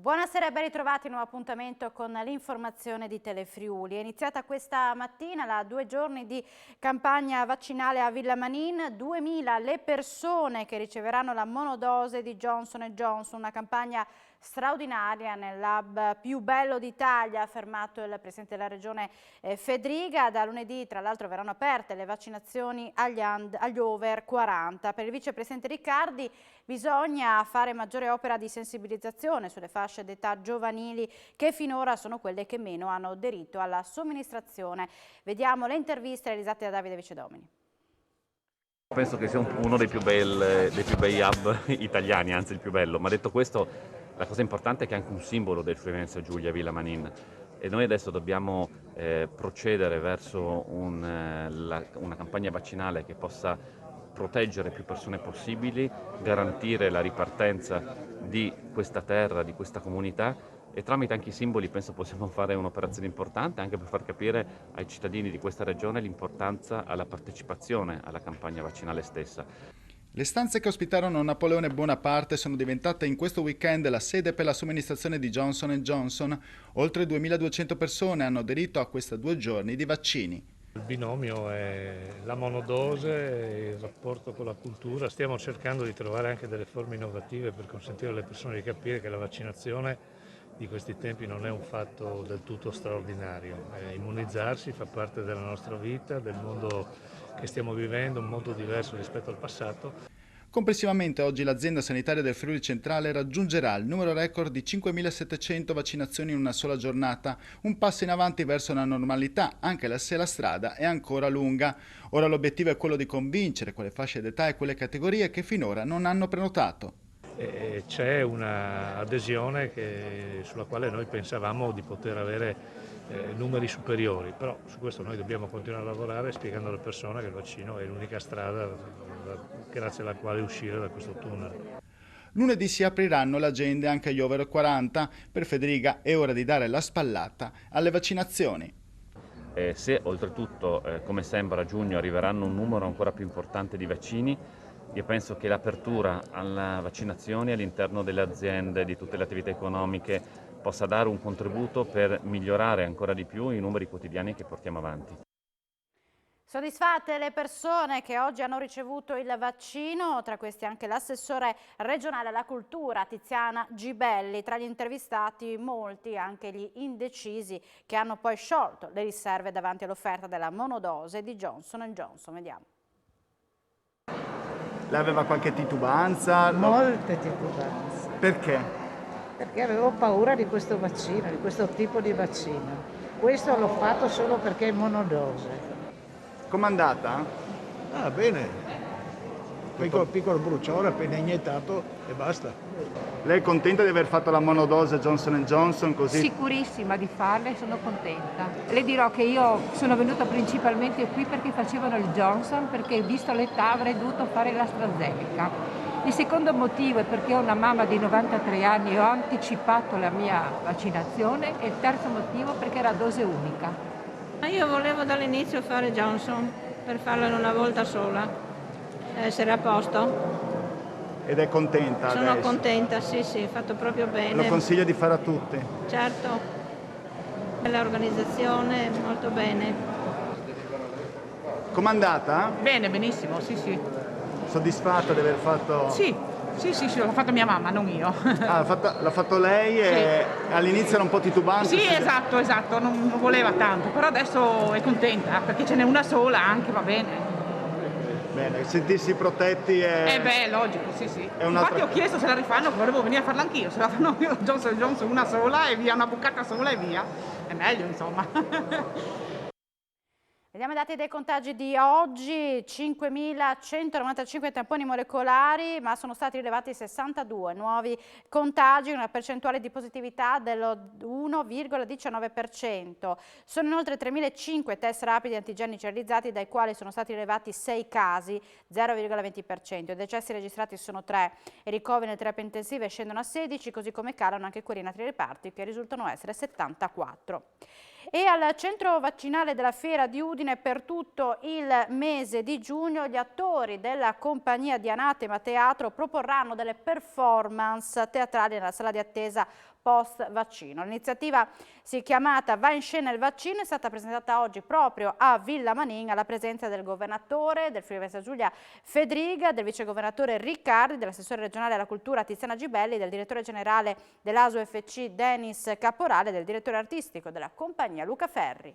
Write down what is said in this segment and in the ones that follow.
Buonasera e ben ritrovati, nuovo appuntamento con l'informazione di Telefriuli. È iniziata questa mattina la 2 giorni di campagna vaccinale a Villamanin, 2000 le persone che riceveranno la monodose di Johnson & Johnson, una campagna straordinaria nell'hub più bello d'Italia, ha affermato il Presidente della Regione Fedriga. Da lunedì tra l'altro verranno aperte le vaccinazioni agli over 40. Per il Vicepresidente Riccardi bisogna fare maggiore opera di sensibilizzazione sulle fasce d'età giovanili che finora sono quelle che meno hanno aderito alla somministrazione. Vediamo le interviste realizzate da Davide Vicedomini. Penso che sia uno dei più bei hub italiani, anzi il più bello, ma detto questo la cosa importante è che è anche un simbolo del Friuli Venezia Giulia, Villamanin, e noi adesso dobbiamo procedere verso una campagna vaccinale che possa proteggere più persone possibili, garantire la ripartenza di questa terra, di questa comunità, e tramite anche i simboli penso possiamo fare un'operazione importante anche per far capire ai cittadini di questa regione l'importanza alla partecipazione alla campagna vaccinale stessa. Le stanze che ospitarono Napoleone Bonaparte sono diventate in questo weekend la sede per la somministrazione di Johnson & Johnson. Oltre 2200 persone hanno aderito a questi 2 giorni di vaccini. Il binomio è la monodose e il rapporto con la cultura. Stiamo cercando di trovare anche delle forme innovative per consentire alle persone di capire che la vaccinazione di questi tempi non è un fatto del tutto straordinario. Immunizzarsi fa parte della nostra vita, del mondo che stiamo vivendo, un mondo diverso rispetto al passato. Complessivamente oggi l'azienda sanitaria del Friuli Centrale raggiungerà il numero record di 5.700 vaccinazioni in una sola giornata, un passo in avanti verso la normalità, anche se la strada è ancora lunga. Ora l'obiettivo è quello di convincere quelle fasce d'età e quelle categorie che finora non hanno prenotato. C'è un'adesione sulla quale noi pensavamo di poter avere numeri superiori, però su questo noi dobbiamo continuare a lavorare spiegando alle persone che il vaccino è l'unica strada grazie alla quale uscire da questo tunnel. Lunedì si apriranno le agende anche agli over 40. Per Fedriga è ora di dare la spallata alle vaccinazioni. Se oltretutto, come sembra, a giugno arriveranno un numero ancora più importante di vaccini, io penso che l'apertura alla vaccinazione all'interno delle aziende, di tutte le attività economiche, possa dare un contributo per migliorare ancora di più i numeri quotidiani che portiamo avanti. Soddisfatte le persone che oggi hanno ricevuto il vaccino, tra questi anche l'assessore regionale alla cultura Tiziana Gibelli. Tra gli intervistati molti anche gli indecisi che hanno poi sciolto le riserve davanti all'offerta della monodose di Johnson & Johnson. Vediamo. Lei aveva qualche titubanza? Molte titubanze. Perché? Perché avevo paura di questo vaccino, di questo tipo di vaccino. Questo l'ho fatto solo perché è monodose. Com'è andata? Ah, bene. Piccolo bruciore appena iniettato e basta. Lei è contenta di aver fatto la monodose Johnson & Johnson così? Sicurissima di farla e sono contenta. Le dirò che io sono venuta principalmente qui perché facevano il Johnson, perché visto l'età avrei dovuto fare l'AstraZeneca. Il secondo motivo è perché ho una mamma di 93 anni e ho anticipato la mia vaccinazione, e il terzo motivo perché era dose unica. Io volevo dall'inizio fare Johnson per farla in una volta sola, essere a posto. Ed è contenta Sono adesso? contenta, sì, fatto proprio bene. Lo consiglio di fare a tutti? Certo, l'organizzazione molto bene. Com'è andata? Bene, benissimo, sì. Soddisfatta di aver fatto? Sì, l'ha fatto mia mamma, non io. Ah, l'ha fatto lei e sì. All'inizio era un po' titubante? Sì, esatto, non voleva tanto, però adesso è contenta perché ce n'è una sola anche, va bene. Bene, sentirsi protetti è... logico, sì. È Infatti ho chiesto se la rifanno, volevo venire a farla anch'io, se la fanno io, Johnson una sola e via, una bucata sola e via. È meglio, insomma. Vediamo i dati dei contagi di oggi: 5.195 tamponi molecolari, ma sono stati rilevati 62 nuovi contagi, una percentuale di positività dello 1,19%. Sono inoltre 3.005 test rapidi antigenici realizzati, dai quali sono stati rilevati 6 casi, 0,20%. I decessi registrati sono 3 e i ricoveri nelle terapie intensive scendono a 16, così come calano anche quelli in altri reparti, che risultano essere 74. E al centro vaccinale della Fiera di Udine per tutto il mese di giugno gli attori della compagnia di Anatema Teatro proporranno delle performance teatrali nella sala di attesa post vaccino. L'iniziativa si è chiamata Va in scena il vaccino, è stata presentata oggi proprio a Villa Manin alla presenza del governatore del Friuli Venezia Giulia Fedriga, del vicegovernatore Riccardi, dell'assessore regionale alla cultura Tiziana Gibelli, del direttore generale dell'ASO-FC Denis Caporale e del direttore artistico della compagnia Luca Ferri.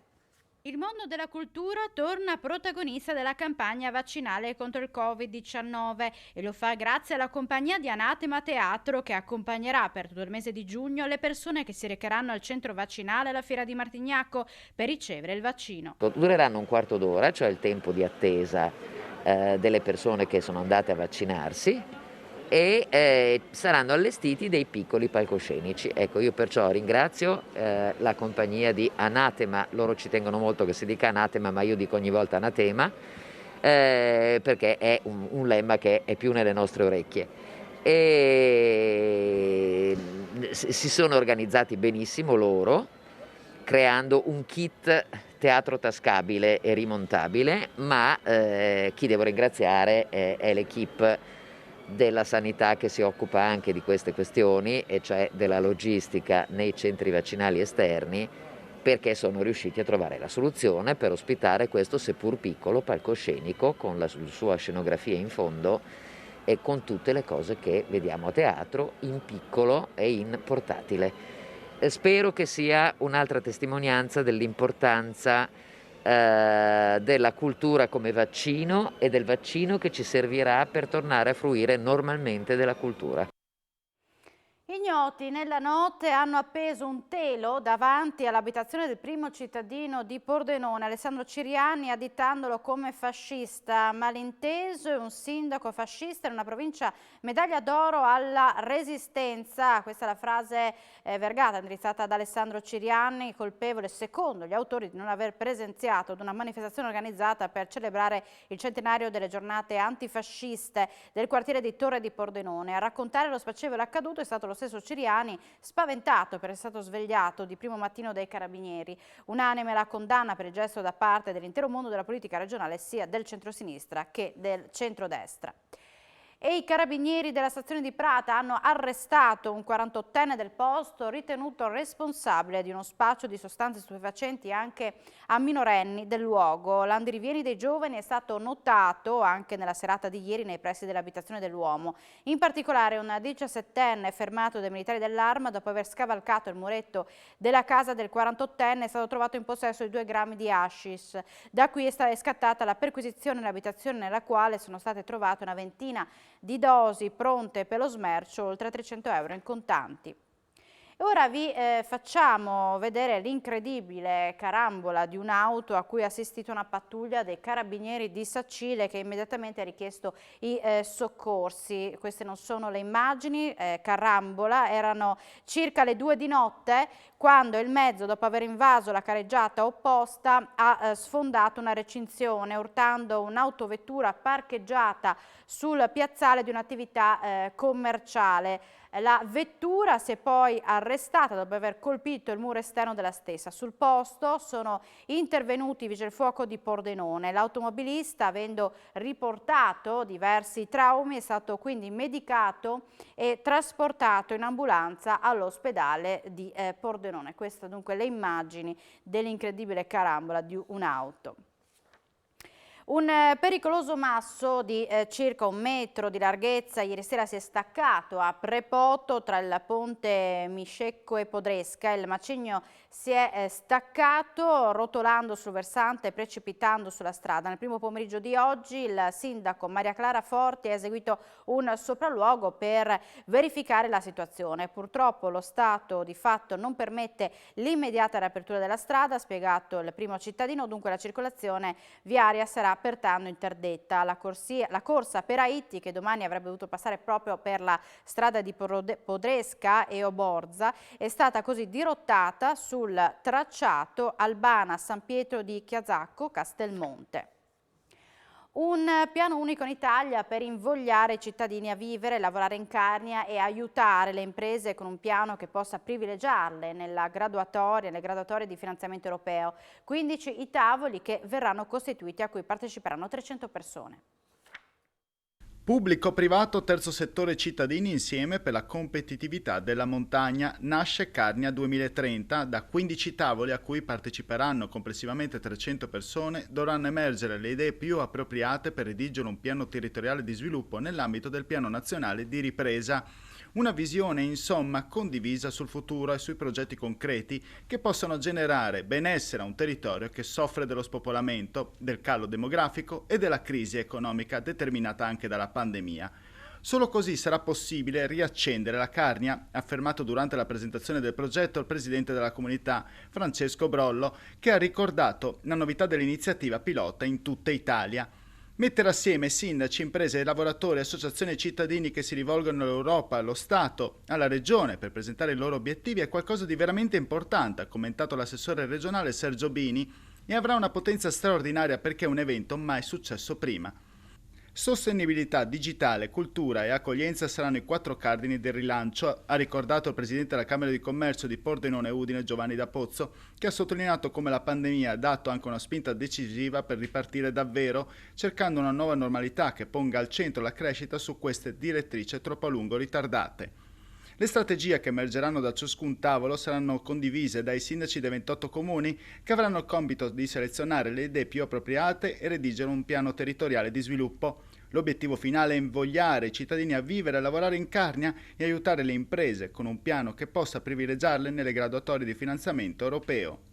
Il mondo della cultura torna protagonista della campagna vaccinale contro il Covid-19 e lo fa grazie alla compagnia di Anatema Teatro che accompagnerà per tutto il mese di giugno le persone che si recheranno al centro vaccinale alla Fiera di Martignacco per ricevere il vaccino. Dureranno un quarto d'ora, cioè il tempo di attesa delle persone che sono andate a vaccinarsi, e saranno allestiti dei piccoli palcoscenici. Ecco, io perciò ringrazio la compagnia di Anatema, loro ci tengono molto che si dica Anatema, ma io dico ogni volta Anatema, perché è un lemma che è più nelle nostre orecchie. E si sono organizzati benissimo loro, creando un kit teatro tascabile e rimontabile, ma chi devo ringraziare è l'equipe della sanità che si occupa anche di queste questioni, e cioè della logistica nei centri vaccinali esterni, perché sono riusciti a trovare la soluzione per ospitare questo seppur piccolo palcoscenico con la sua scenografia in fondo e con tutte le cose che vediamo a teatro in piccolo e in portatile. Spero che sia un'altra testimonianza dell'importanza della cultura come vaccino e del vaccino che ci servirà per tornare a fruire normalmente della cultura. Ignoti nella notte hanno appeso un telo davanti all'abitazione del primo cittadino di Pordenone, Alessandro Ciriani, additandolo come fascista. Malinteso e un sindaco fascista in una provincia medaglia d'oro alla resistenza. Questa è la frase vergata indirizzata ad Alessandro Ciriani, colpevole secondo gli autori di non aver presenziato ad una manifestazione organizzata per celebrare il centenario delle giornate antifasciste del quartiere di Torre di Pordenone. A raccontare lo spiacevole accaduto è stato lo stesso Ciriani, spaventato per essere stato svegliato di primo mattino dai carabinieri. Unanime la condanna per il gesto da parte dell'intero mondo della politica regionale, sia del centrosinistra che del centrodestra. E i carabinieri della stazione di Prata hanno arrestato un 48enne del posto ritenuto responsabile di uno spaccio di sostanze stupefacenti anche a minorenni del luogo. L'andirivieni dei giovani è stato notato anche nella serata di ieri nei pressi dell'abitazione dell'uomo. In particolare un 17enne fermato dai militari dell'Arma dopo aver scavalcato il muretto della casa del 48enne è stato trovato in possesso di 2 grammi di hashish. Da qui è scattata la perquisizione nell'abitazione nella quale sono state trovate una ventina di dosi pronte per lo smercio, oltre a 300 euro in contanti. E ora vi facciamo vedere l'incredibile carambola di un'auto a cui ha assistito una pattuglia dei carabinieri di Sacile che immediatamente ha richiesto i soccorsi. Queste non sono le immagini, carambola, erano circa le 2 di notte quando il mezzo, dopo aver invaso la careggiata opposta, ha sfondato una recinzione urtando un'autovettura parcheggiata sul piazzale di un'attività commerciale. La vettura si è poi arrestata dopo aver colpito il muro esterno della stessa. Sul posto sono intervenuti i vigili del fuoco di Pordenone. L'automobilista, avendo riportato diversi traumi, è stato quindi medicato e trasportato in ambulanza all'ospedale di Pordenone. Queste dunque le immagini dell'incredibile carambola di un'auto. Un pericoloso masso di circa 1 metro di larghezza ieri sera si è staccato a Prepoto tra il ponte Miscecco e Podresca. Il macigno si è staccato rotolando sul versante e precipitando sulla strada. Nel primo pomeriggio di oggi il sindaco Maria Clara Forti ha eseguito un sopralluogo per verificare la situazione. Purtroppo lo stato di fatto non permette l'immediata riapertura della strada, ha spiegato il primo cittadino, dunque la circolazione viaria sarà pertanto interdetta. La corsa per Haiti, che domani avrebbe dovuto passare proprio per la strada di Podresca e Oborza, è stata così dirottata sul tracciato Albana-San Pietro di Chiazacco-Castelmonte. Un piano unico in Italia per invogliare i cittadini a vivere, lavorare in Carnia e aiutare le imprese con un piano che possa privilegiarle nelle graduatorie di finanziamento europeo. 15 i tavoli che verranno costituiti a cui parteciperanno 300 persone. Pubblico, privato, terzo settore, cittadini insieme per la competitività della montagna. Nasce Carnia 2030, da 15 tavoli a cui parteciperanno complessivamente 300 persone, dovranno emergere le idee più appropriate per redigere un piano territoriale di sviluppo nell'ambito del Piano Nazionale di Ripresa. Una visione, insomma, condivisa sul futuro e sui progetti concreti che possano generare benessere a un territorio che soffre dello spopolamento, del calo demografico e della crisi economica determinata anche dalla pandemia. Solo così sarà possibile riaccendere la Carnia, ha affermato durante la presentazione del progetto il presidente della comunità, Francesco Brollo, che ha ricordato la novità dell'iniziativa pilota in tutta Italia. Mettere assieme sindaci, imprese, lavoratori, associazioni e cittadini che si rivolgono all'Europa, allo Stato, alla Regione per presentare i loro obiettivi è qualcosa di veramente importante, ha commentato l'assessore regionale Sergio Bini, e avrà una potenza straordinaria perché è un evento mai successo prima. Sostenibilità, digitale, cultura e accoglienza saranno i 4 cardini del rilancio, ha ricordato il presidente della Camera di Commercio di Pordenone Udine Giovanni D'Apozzo, che ha sottolineato come la pandemia ha dato anche una spinta decisiva per ripartire davvero, cercando una nuova normalità che ponga al centro la crescita su queste direttrici troppo a lungo ritardate. Le strategie che emergeranno da ciascun tavolo saranno condivise dai sindaci dei 28 comuni, che avranno il compito di selezionare le idee più appropriate e redigere un piano territoriale di sviluppo. L'obiettivo finale è invogliare i cittadini a vivere e lavorare in Carnia e aiutare le imprese con un piano che possa privilegiarle nelle graduatorie di finanziamento europeo.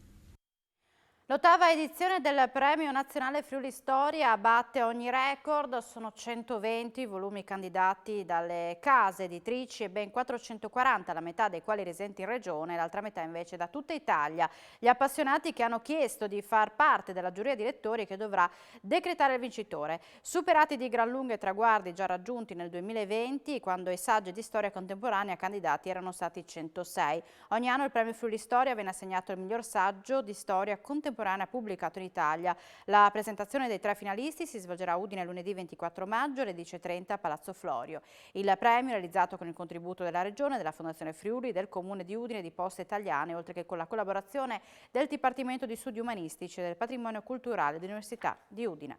L'8ª edizione del Premio Nazionale Friuli Storia batte ogni record, sono 120 volumi candidati dalle case editrici e ben 440, la metà dei quali residenti in regione, l'altra metà invece da tutta Italia. Gli appassionati che hanno chiesto di far parte della giuria di lettori che dovrà decretare il vincitore. Superati di gran lunga i traguardi già raggiunti nel 2020, quando i saggi di storia contemporanea candidati erano stati 106. Ogni anno il Premio Friuli Storia viene assegnato al miglior saggio di storia contemporanea pubblicato in Italia. La presentazione dei 3 finalisti si svolgerà a Udine lunedì 24 maggio alle 10:30 a Palazzo Florio. Il premio è realizzato con il contributo della Regione, della Fondazione Friuli, del Comune di Udine e di Poste Italiane, oltre che con la collaborazione del Dipartimento di Studi Umanistici e del Patrimonio Culturale dell'Università di Udine.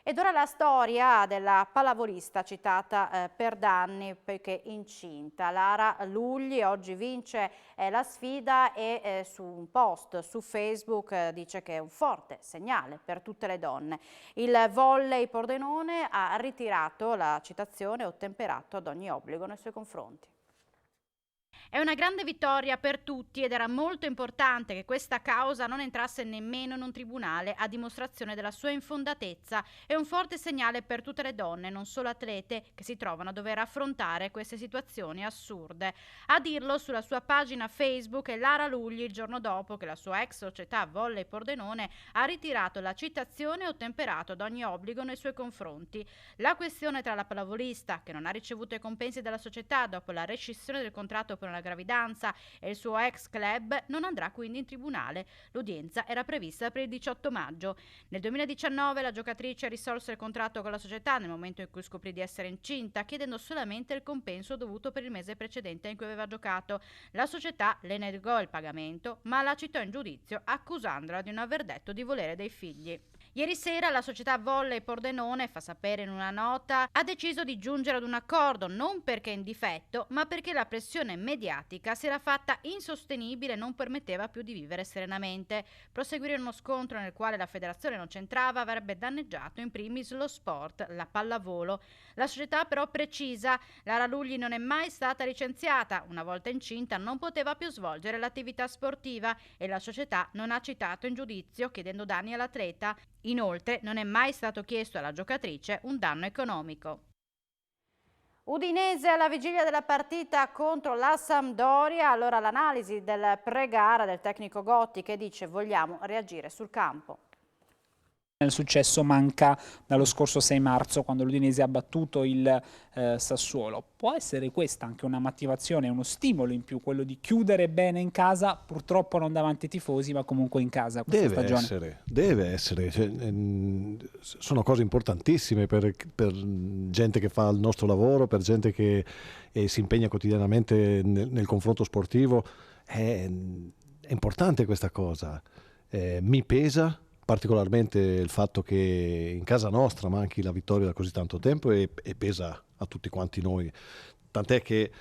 Ed ora la storia della pallavolista citata per danni perché incinta. Lara Lugli oggi vince la sfida e su un post su Facebook dice che è un forte segnale per tutte le donne. Il Volley Pordenone ha ritirato la citazione e ottemperato ad ogni obbligo nei suoi confronti. È una grande vittoria per tutti ed era molto importante che questa causa non entrasse nemmeno in un tribunale, a dimostrazione della sua infondatezza. È un forte segnale per tutte le donne, non solo atlete, che si trovano a dover affrontare queste situazioni assurde. A dirlo sulla sua pagina Facebook è Lara Lugli il giorno dopo che la sua ex società Volley Pordenone ha ritirato la citazione e ottemperato ad ogni obbligo nei suoi confronti. La questione tra la pallavolista, che non ha ricevuto i compensi della società dopo la rescissione del contratto per una gravidanza, e il suo ex club non andrà quindi in tribunale. L'udienza era prevista per il 18 maggio. Nel 2019 la giocatrice risolse il contratto con la società nel momento in cui scoprì di essere incinta, chiedendo solamente il compenso dovuto per il mese precedente in cui aveva giocato. La società le negò il pagamento, ma la citò in giudizio accusandola di non aver detto di volere dei figli. Ieri sera la società Volley Pordenone, fa sapere in una nota, ha deciso di giungere ad un accordo non perché in difetto, ma perché la pressione mediatica si era fatta insostenibile e non permetteva più di vivere serenamente. Proseguire uno scontro nel quale la federazione non c'entrava avrebbe danneggiato in primis lo sport, la pallavolo. La società però precisa: Lara Lugli non è mai stata licenziata, una volta incinta non poteva più svolgere l'attività sportiva e la società non ha citato in giudizio chiedendo danni all'atleta. Inoltre non è mai stato chiesto alla giocatrice un danno economico. Udinese alla vigilia della partita contro la Sampdoria, allora l'analisi del pre-gara del tecnico Gotti che dice vogliamo reagire sul campo. Il successo manca dallo scorso 6 marzo quando l'Udinese ha battuto il Sassuolo. Può essere questa anche una motivazione, uno stimolo in più, quello di chiudere bene in casa, purtroppo non davanti ai tifosi ma comunque in casa questa stagione? Deve essere. Cioè, sono cose importantissime per gente che fa il nostro lavoro, per gente che si impegna quotidianamente nel confronto sportivo. È importante questa cosa. Mi pesa particolarmente il fatto che in casa nostra manchi la vittoria da così tanto tempo e pesa a tutti quanti noi, tant'è che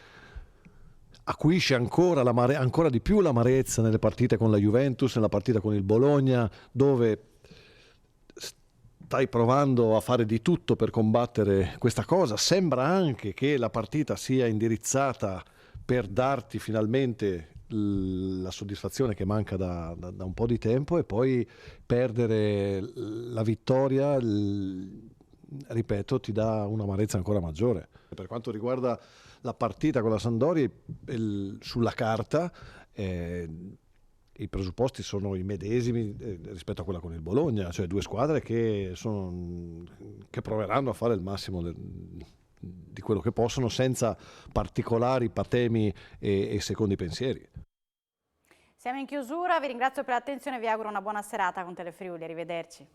acuisce ancora di più l'amarezza nelle partite con la Juventus, nella partita con il Bologna, dove stai provando a fare di tutto per combattere questa cosa. Sembra anche che la partita sia indirizzata per darti finalmente la soddisfazione che manca da un po' di tempo, e poi perdere la vittoria, ripeto, ti dà un'amarezza ancora maggiore. Per quanto riguarda la partita con la Sampdoria, sulla carta i presupposti sono i medesimi rispetto a quella con il Bologna, cioè due squadre che proveranno a fare il massimo di quello che possono, senza particolari patemi e secondi pensieri. Siamo in chiusura, vi ringrazio per l'attenzione e vi auguro una buona serata con Telefriuli, arrivederci.